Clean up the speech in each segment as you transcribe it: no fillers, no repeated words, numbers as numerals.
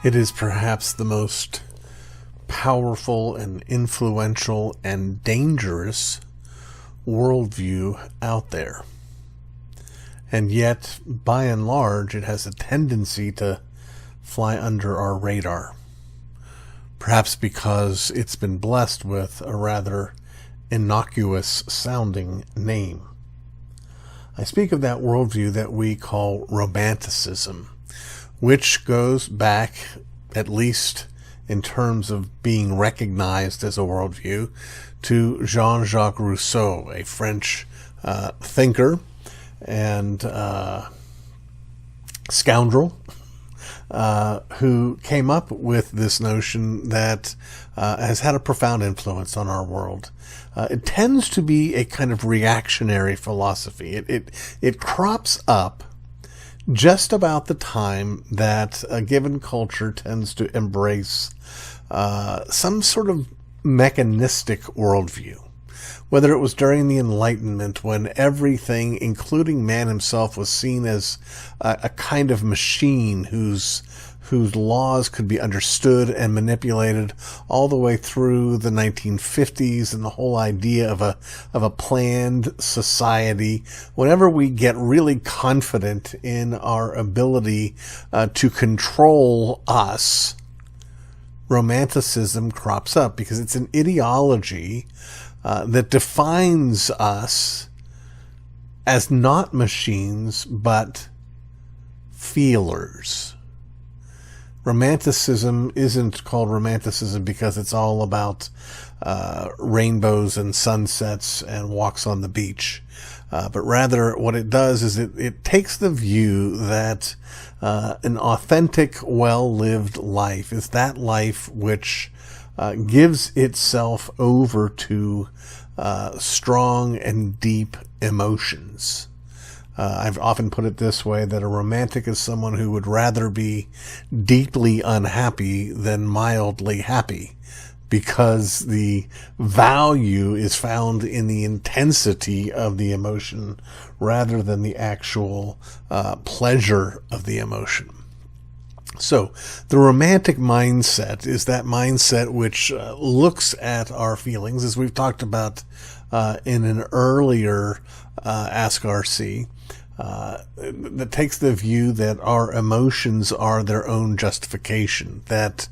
It is perhaps the most powerful and influential and dangerous worldview out there. And yet, by and large, it has a tendency to fly under our radar. Perhaps because it's been blessed with a rather innocuous sounding name. I speak of that worldview that we call Romanticism, which goes back, at least in terms of being recognized as a worldview, to Jean-Jacques Rousseau, a French thinker and scoundrel, who came up with this notion that has had a profound influence on our world. It tends to be a kind of reactionary philosophy. It crops up just about the time that a given culture tends to embrace some sort of mechanistic worldview. Whether it was during the Enlightenment, when everything, including man himself, was seen as a kind of machine whose laws could be understood and manipulated, all the way through the 1950s and the whole idea of a planned society. Whenever we get really confident in our ability to control us, Romanticism crops up, because it's an ideology that defines us as not machines, but feelers. Romanticism isn't called Romanticism because it's all about rainbows and sunsets and walks on the beach. But rather what it does is it takes the view that an authentic, well-lived life is that life which gives itself over to strong and deep emotions. I've often put it this way, that a romantic is someone who would rather be deeply unhappy than mildly happy, because the value is found in the intensity of the emotion rather than the actual pleasure of the emotion. So the romantic mindset is that mindset which looks at our feelings, as we've talked about in an earlier Ask RC, that takes the view that our emotions are their own justification, that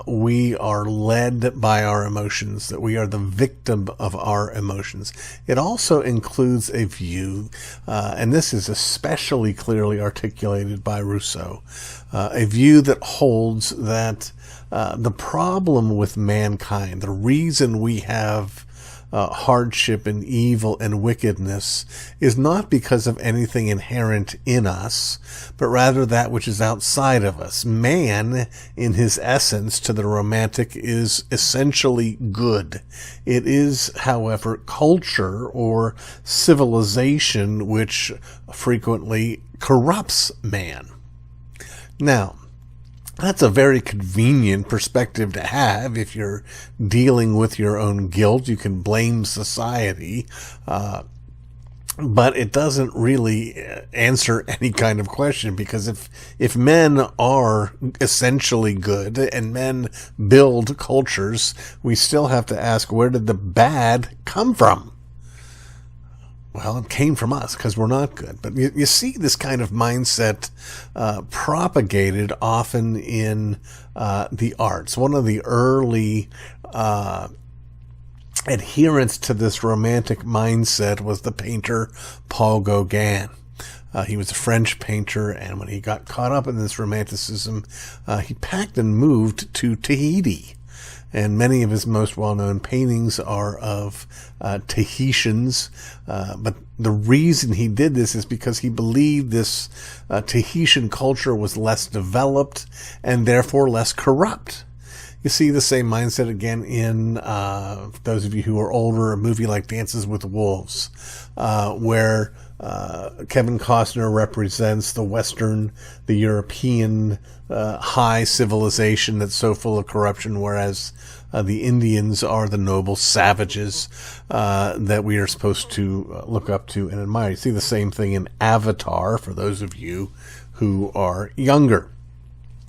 we are led by our emotions, that we are the victim of our emotions. It also includes a view, and this is especially clearly articulated by Rousseau, a view that holds that the problem with mankind, the reason we have hardship and evil and wickedness, is not because of anything inherent in us, but rather that which is outside of us. Man, in his essence, to the romantic, is essentially good. It is, however, culture or civilization which frequently corrupts man. Now, that's a very convenient perspective to have. If you're dealing with your own guilt, you can blame society, but it doesn't really answer any kind of question, because if men are essentially good and men build cultures, we still have to ask, where did the bad come from? Well, it came from us, because we're not good. But you see this kind of mindset propagated often in the arts. One of the early adherents to this romantic mindset was the painter Paul Gauguin. He was a French painter, and when he got caught up in this romanticism, he packed and moved to Tahiti. And many of his most well-known paintings are of Tahitians. But the reason he did this is because he believed this Tahitian culture was less developed and therefore less corrupt. You see the same mindset again in, those of you who are older, a movie like Dances with Wolves, where Kevin Costner represents the European high civilization that's so full of corruption, whereas the Indians are the noble savages that we are supposed to look up to and admire. You see the same thing in Avatar, for those of you who are younger.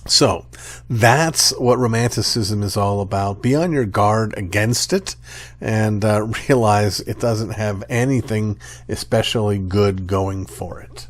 So that's what Romanticism is all about. Be on your guard against it, and realize it doesn't have anything especially good going for it.